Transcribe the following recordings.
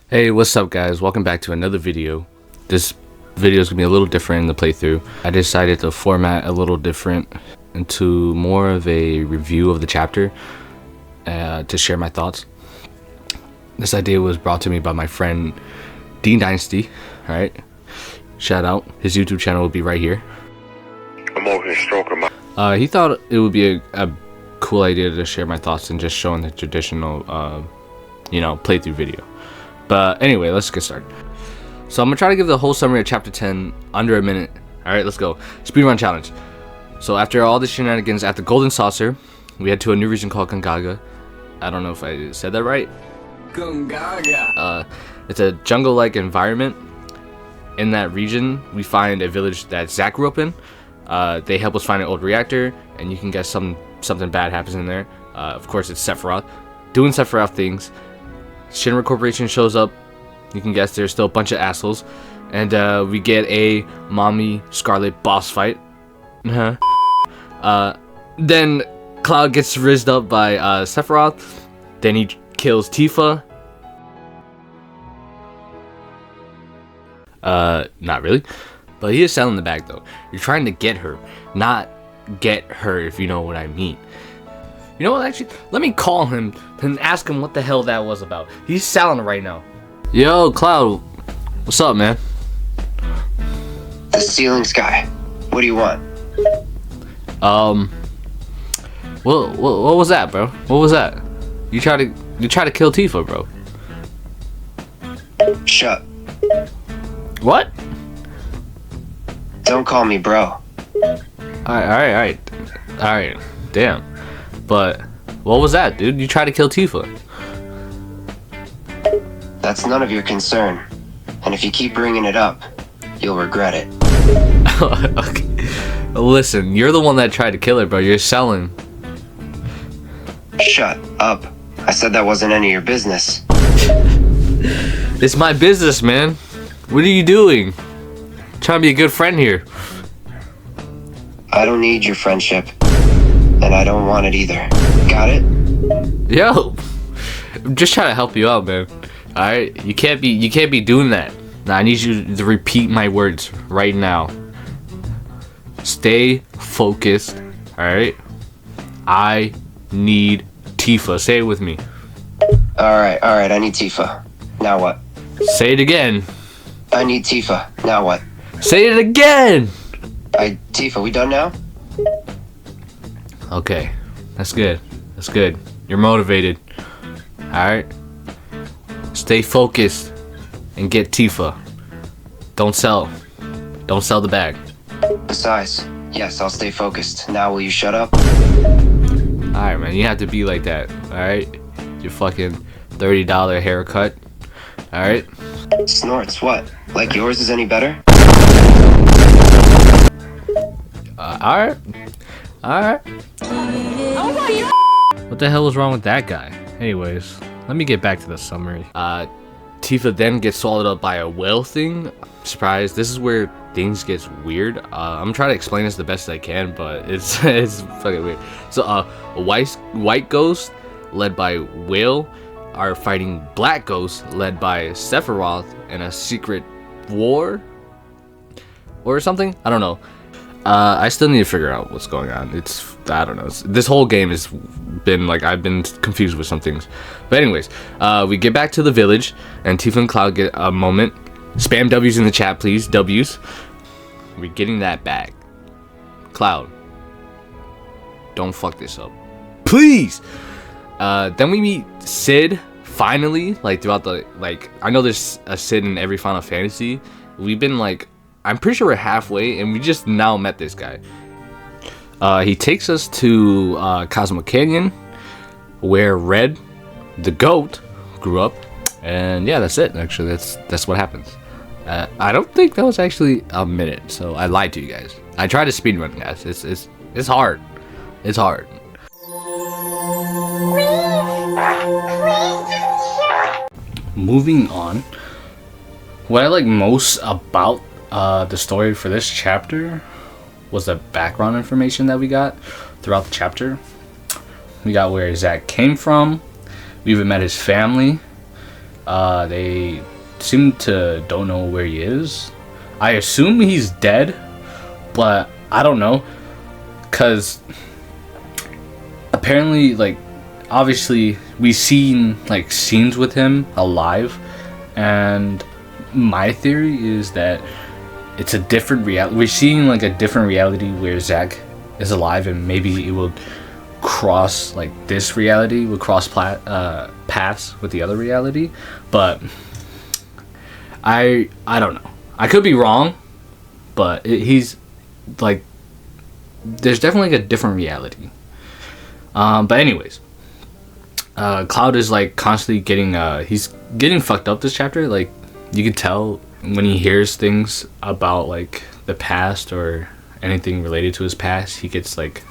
Hey, what's up guys? Welcome back to another video. This video is gonna be a little different in the playthrough. I decided to format a little different into more of a review of the chapter to share my thoughts. This idea was brought to me by my friend Dean Dynasty. Alright, shout out. His YouTube channel will be right here. I'm over here stroking my... He thought it would be a cool idea to share my thoughts and just showing the traditional playthrough video. But anyway, let's get started. So I'm gonna try to give the whole summary of chapter 10 under a minute. Alright, let's go. Speedrun challenge. So after all the shenanigans at the Golden Saucer, we head to a new region called Gongaga. I don't know if I said that right. Gongaga. It's a jungle-like environment. In that region, we find a village that Zach grew up in. They help us find an old reactor, and you can guess something bad happens in there. Of course, it's Sephiroth doing Sephiroth things. Shinra Corporation shows up. You can guess there's still a bunch of assholes. And we get a Mommy Scarlet boss fight. Then Cloud gets rizzed up by Sephiroth. Then he kills Tifa. Not really. But he is selling the bag though. You're trying to get her, not get her, if you know what I mean. You know what, actually, let me call him and ask him what the hell that was about. He's selling it right now. Yo, Cloud, what's up, man? The ceiling sky. What do you want? What was that, bro? What was that? You try to kill Tifa, bro. Shut. What? Don't call me bro. Alright. Damn. But what was that, dude? You tried to kill Tifa. That's none of your concern. And if you keep bringing it up, you'll regret it. Okay. Listen, you're the one that tried to kill her, bro. You're selling. Shut up. I said that wasn't any of your business. It's my business, man. What are you doing? Trying to be a good friend here. I don't need your friendship. And I don't want it either. Got it? Yo, I'm just trying to help you out, man. Alright? You can't be doing that. Now, I need you to repeat my words right now. Stay focused. Alright? I need Tifa. Say it with me. Alright, I need Tifa. Now what? Say it again. I need Tifa. Now what? Say it again! Tifa, we done now? Okay, that's good. That's good. You're motivated. Alright? Stay focused and get Tifa. Don't sell the bag. Besides, yes, I'll stay focused. Now will you shut up? Alright, man, you have to be like that. Alright? Your fucking $30 haircut. Alright? Snorts, what? Like yours is any better? Alright. What the hell was wrong with that guy? Anyways, let me get back to the summary. Tifa then gets swallowed up by a whale thing. Surprise, this is where things gets weird. I'm trying to explain this the best I can, but it's fucking weird. So a white ghost led by Whale are fighting black ghosts led by Sephiroth in a secret war or something. I don't know. I still need to figure out what's going on. I don't know. This whole game has been like, I've been confused with some things. But anyways, we get back to the village and Tifa and Cloud get a moment. Spam W's in the chat, please. W's. We're getting that bag. Cloud, don't fuck this up, please. Then we meet Sid finally. Like throughout the I know there's a Sid in every Final Fantasy. We've been I'm pretty sure we're halfway, and we just now met this guy. He takes us to Cosmo Canyon, where Red, the goat, grew up, and yeah, that's it. Actually, that's what happens. I don't think that was actually a minute, so I lied to you guys. I tried to speedrun, guys. It's hard. It's hard. Moving on. What I like most about the story for this chapter was the background information that we got throughout the chapter. We got where Zach came from. We even met his family. They seem to don't know where he is. I assume he's dead, but I don't know, cause apparently, like, obviously we've seen like scenes with him alive, and my theory is that it's a different reality. We're seeing like a different reality where Zach is alive, and maybe it will cross, like, this reality will cross paths with the other reality. But I don't know. I could be wrong, but he's like, there's definitely like a different reality. But anyways, Cloud is like constantly getting he's getting fucked up this chapter. Like, you can tell when he hears things about like the past or anything related to his past, he gets like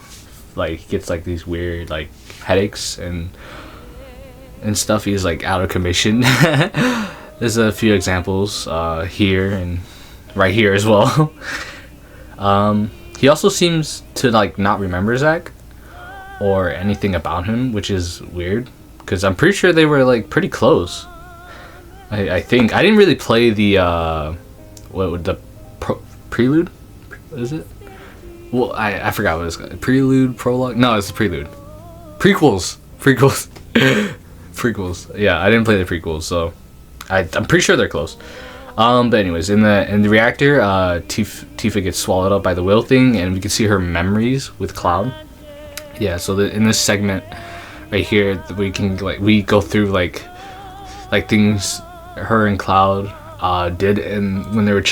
these weird like headaches and stuff. He's like out of commission. There's a few examples here and right here as well. He also seems to like not remember Zach or anything about him, which is weird because I'm pretty sure they were like pretty close. I think I didn't really play the prelude. What is it? Well, I forgot what it's called. Prelude, prologue? No, it's the prelude. Prequels. Yeah, I didn't play the prequels, so I'm pretty sure they're close. But anyways, in the reactor, Tifa gets swallowed up by the will thing, and we can see her memories with Cloud. Yeah, so in this segment right here, we can we go through like things her and Cloud did when they were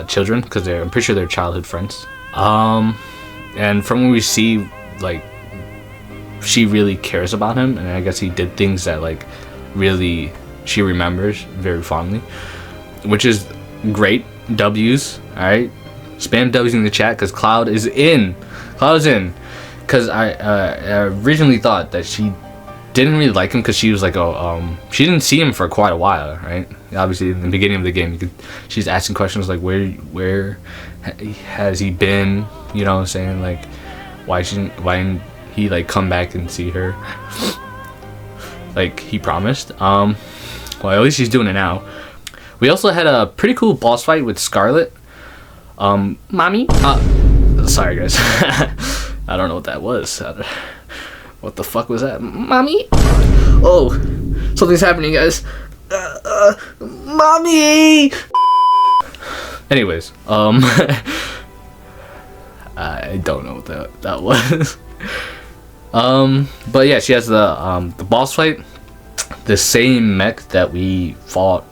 children, because I'm pretty sure they're childhood friends. And from what we see, like, she really cares about him, and I guess he did things that like really she remembers very fondly, which is great. W's, all right, spam W's in the chat because Cloud is in. Because I originally thought that she didn't really like him because she was like, she didn't see him for quite a while, right? Obviously, in the beginning of the game, she's asking questions like, where has he been? You know what I'm saying? Like, why didn't he like come back and see her like he promised? Well, at least he's doing it now. We also had a pretty cool boss fight with Scarlet. Mommy? Sorry guys. I don't know what that was. What the fuck was that? Mommy? Oh, something's happening, guys. Mommy! Anyways, I don't know what that was. But yeah, she has the boss fight, the same mech that we fought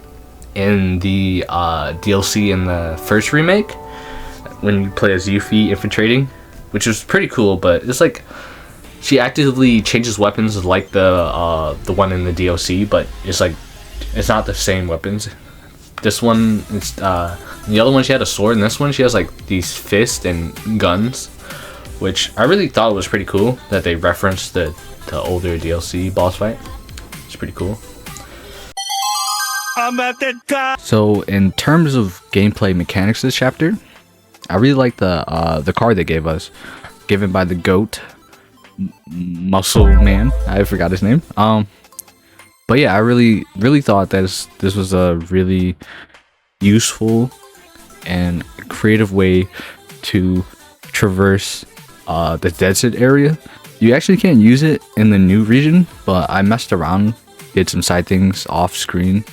in the DLC in the first remake when you play as Yuffie infiltrating, which is pretty cool. But it's like she actively changes weapons like the one in the DLC, but it's not the same weapons. This one, it's the other one she had a sword, and this one she has like these fists and guns, which I really thought was pretty cool that they referenced the older DLC boss fight. It's pretty cool. So in terms of gameplay mechanics this chapter, I really like the card they gave us, given by the GOAT Muscle Man. I forgot his name. But yeah, I really thought that this was a really useful and creative way to traverse the desert area. You actually can't use it in the new region, but I messed around, did some side things off screen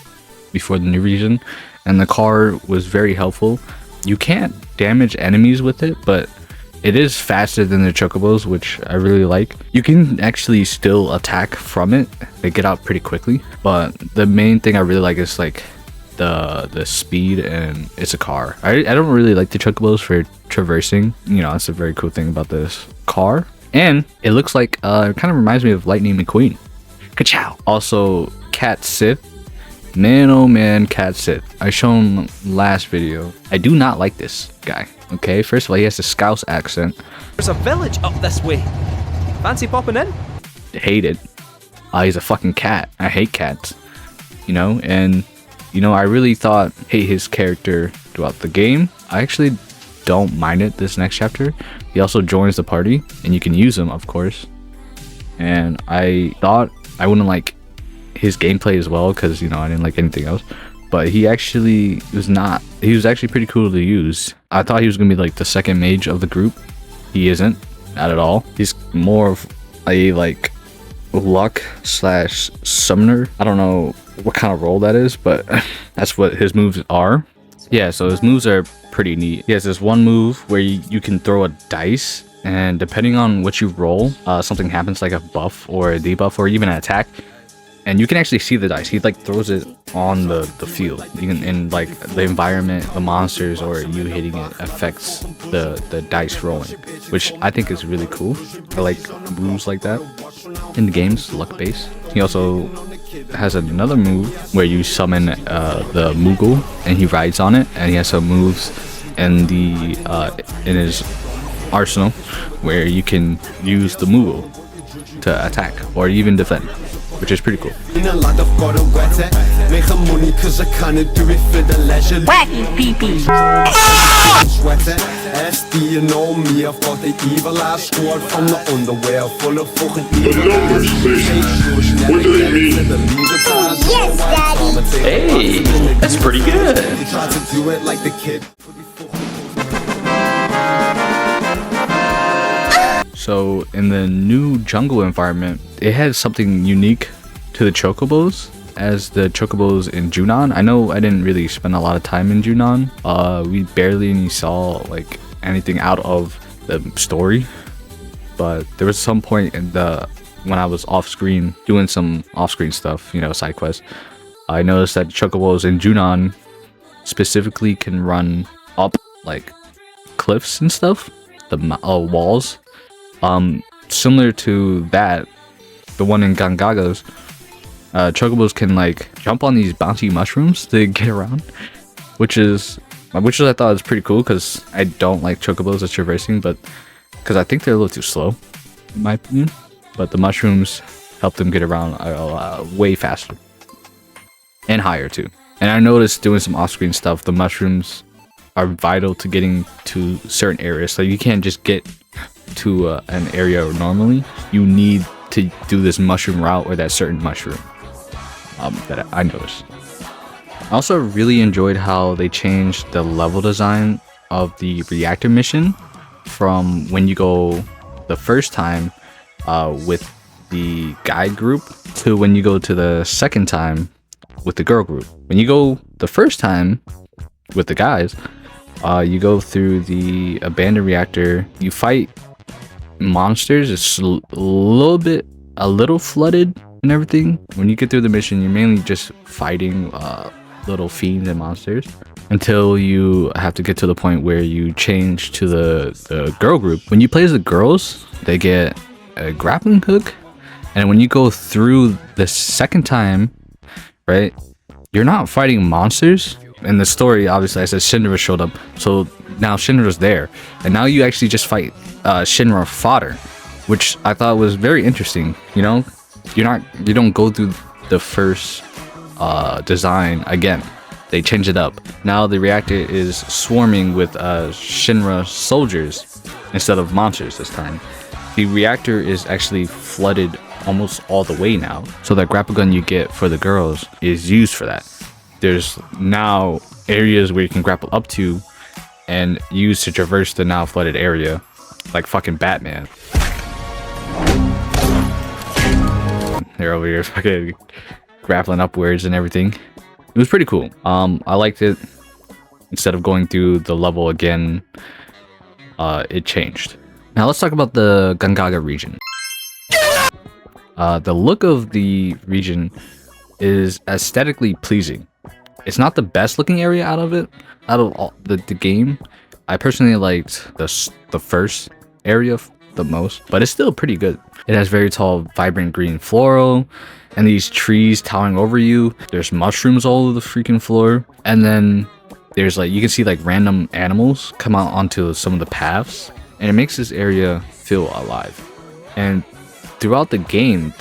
before the new region, and the car was very helpful. You can't damage enemies with it, but it is faster than the chocobos, which I really like. You can actually still attack from it. They get out pretty quickly, but the main thing I really like is like the speed, and it's a car. I don't really like the chocobos for traversing. You know, that's a very cool thing about this car. And it looks like it kind of reminds me of Lightning McQueen. Ka-chow! Also, Cat Sith. Man, oh man, Cat Sith. I shown last video. I do not like this guy. Okay, first of all, he has a Scouse accent. There's a village up this way. Fancy popping in? Hate it. He's a fucking cat. I hate cats. You know, and you know, I really hate his character throughout the game. I actually don't mind it this next chapter. He also joins the party, and you can use him, of course. And I thought I wouldn't like his gameplay as well, because, you know, I didn't like anything else. But he was actually pretty cool to use. I thought he was gonna be like the second mage of the group. He isn't, not at all. He's more of a like luck / summoner. I don't know what kind of role that is, but that's what his moves are. Yeah, so his moves are pretty neat. He has this one move where you can throw a dice, and depending on what you roll, something happens, like a buff or a debuff or even an attack. And you can actually see the dice. He like throws it on the field. You can, in like the environment, the monsters, or you hitting it affects the dice rolling, which I think is really cool. I like moves like that in the games, luck based. He also has another move where you summon the Moogle and he rides on it, and he has some moves in his arsenal where you can use the Moogle to attack or even defend, which is pretty cool. Wacky pee-pee. What do they mean? Yes, Daddy. Hey, that's pretty good. So in the new jungle environment, it has something unique to the chocobos as the chocobos in Junon. I know I didn't really spend a lot of time in Junon. We barely saw like anything out of the story, but there was some point in when I was off screen doing some off screen stuff, you know, side quests, I noticed that chocobos in Junon specifically can run up like cliffs and stuff, the walls. Similar to that, the one in Gongaga's, chocobos can like jump on these bouncy mushrooms to get around, which I thought was pretty cool, because I don't like chocobos as traversing, but because I think they're a little too slow in my opinion. But the mushrooms help them get around way faster and higher too. And I noticed doing some off-screen stuff, the mushrooms are vital to getting to certain areas. So you can't just get to an area normally. You need to do this mushroom route or that certain mushroom that I noticed. I also really enjoyed how they changed the level design of the reactor mission from when you go the first time with the guide group to when you go to the second time with the girl group. When you go the first time with the guys, you go through the abandoned reactor, you fight monsters. It's a little flooded and everything. When you get through the mission, you're mainly just fighting little fiends and monsters until you have to get to the point where you change to the girl group. When you play as the girls, they get a grappling hook, and when you go through the second time, right, you're not fighting monsters. In the story, obviously, I said Shinra showed up, so now Shinra's there, and now you actually just fight Shinra fodder, which I thought was very interesting. You know, you don't go through the first design again. They change it up. Now the reactor is swarming with Shinra soldiers instead of monsters this time. The reactor is actually flooded almost all the way now, so that grapple gun you get for the girls is used for that. There's now areas where you can grapple up to and use to traverse the now flooded area, like fucking Batman. They're over here fucking grappling upwards and everything. It was pretty cool. I liked it. Instead of going through the level again, it changed. Now let's talk about the Gongaga region. The look of the region is aesthetically pleasing. It's not the best looking area out of all the game. I personally liked the first area the most, but it's still pretty good. It has very tall, vibrant green floral, and these trees towering over you. There's mushrooms all over the freaking floor, and then there's like, you can see like random animals come out onto some of the paths, and it makes this area feel alive. And throughout the game,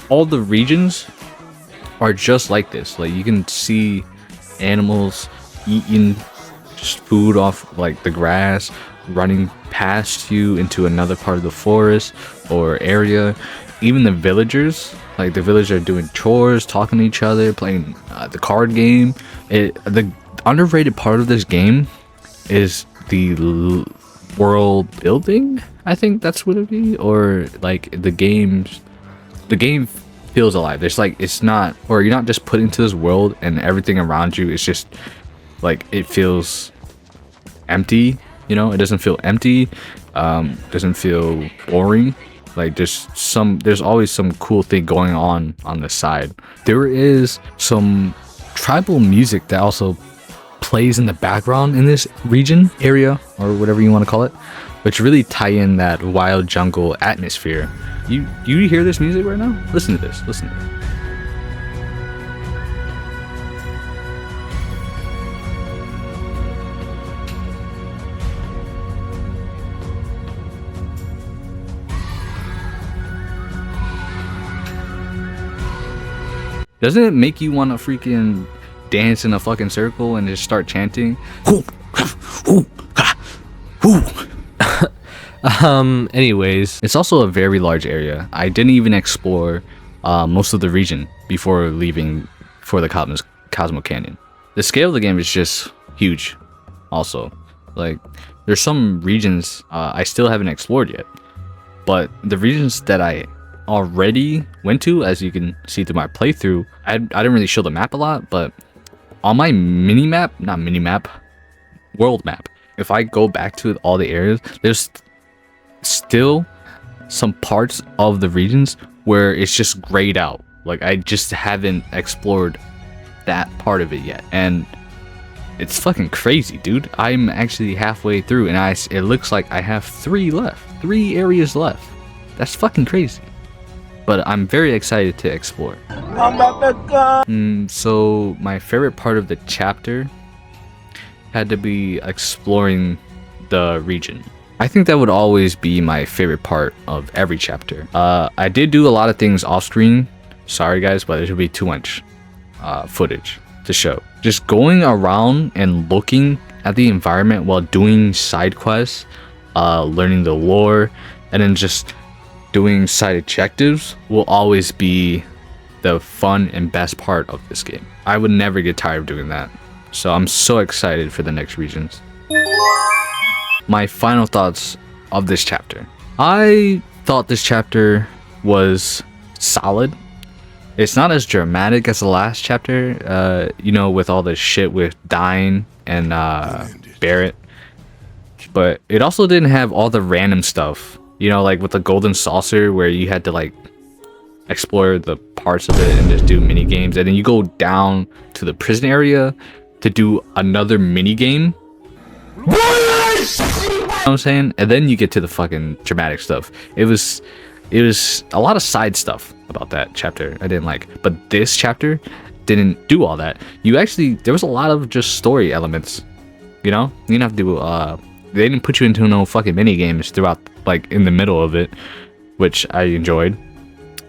all the regions are just like this. Like, you can see animals eating just food off like the grass, running past you into another part of the forest or area. Even the villagers, Like the villagers are doing chores, talking to each other, playing the card game. The underrated part of this game is the world building. I think that's what it be, or like the game feels alive. There's like, it's not, or you're not just put into this world and everything around you is just like, it feels empty, you know. It doesn't feel empty, doesn't feel boring. Like there's always some cool thing going on the side. There is some tribal music that also plays in the background in this region area, or whatever you want to call it, which really tie in that wild jungle atmosphere. You hear this music right now? Listen to this. Listen to this. Doesn't it make you want to freaking dance in a fucking circle and just start chanting? Anyways, it's also a very large area. I didn't even explore most of the region before leaving for the Cosmo Canyon. The scale of the game is just huge. Also, like, there's some regions I still haven't explored yet, but the regions that I already went to, as you can see through my playthrough, I didn't really show the map a lot, but on my world map, if I go back to all the areas, there's still some parts of the regions where it's just grayed out. Like, I just haven't explored that part of it yet, and it's fucking crazy, dude. I'm actually halfway through, and it looks like I have 3 areas left. That's fucking crazy, but I'm very excited to explore. So my favorite part of the chapter had to be exploring the region. I think that would always be my favorite part of every chapter. I did do a lot of things off screen. Sorry guys, but there should be too much footage to show. Just going around and looking at the environment while doing side quests, learning the lore, and then just doing side objectives will always be the fun and best part of this game. I would never get tired of doing that. So I'm so excited for the next regions. My final thoughts of this chapter. I thought this chapter was solid. It's not as dramatic as the last chapter, you know, with all the shit with Dyne and Barrett. But it also didn't have all the random stuff, you know, like with the golden saucer where you had to like explore the parts of it and just do mini games, and then you go down to the prison area to do another mini game. You know what I'm saying? And then you get to the fucking dramatic stuff. It was a lot of side stuff about that chapter I didn't like, but this chapter didn't do all that. There was a lot of just story elements, you know. You didn't have to do they didn't put you into no fucking mini games throughout, like in the middle of it, which I enjoyed.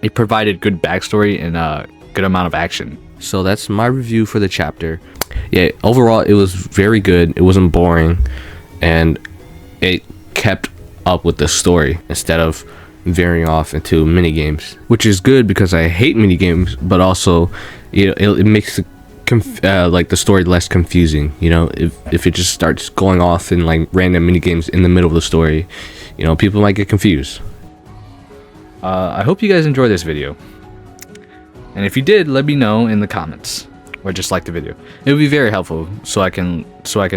It provided good backstory and a good amount of action. So that's my review for the chapter. Yeah, overall it was very good. It wasn't boring, and it kept up with the story instead of veering off into mini games, which is good because I hate mini games, but also, you know, it makes like the story less confusing. You know, if it just starts going off in like random mini games in the middle of the story, you know, people might get confused. I hope you guys enjoyed this video, and if you did, let me know in the comments, or just like the video. It would be very helpful so I can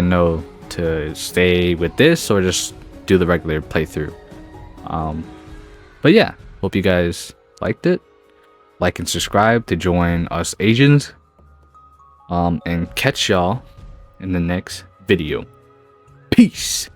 know to stay with this or just do the regular playthrough. But yeah, hope you guys liked it. Like and subscribe to join us Asians, and catch y'all in the next video. Peace.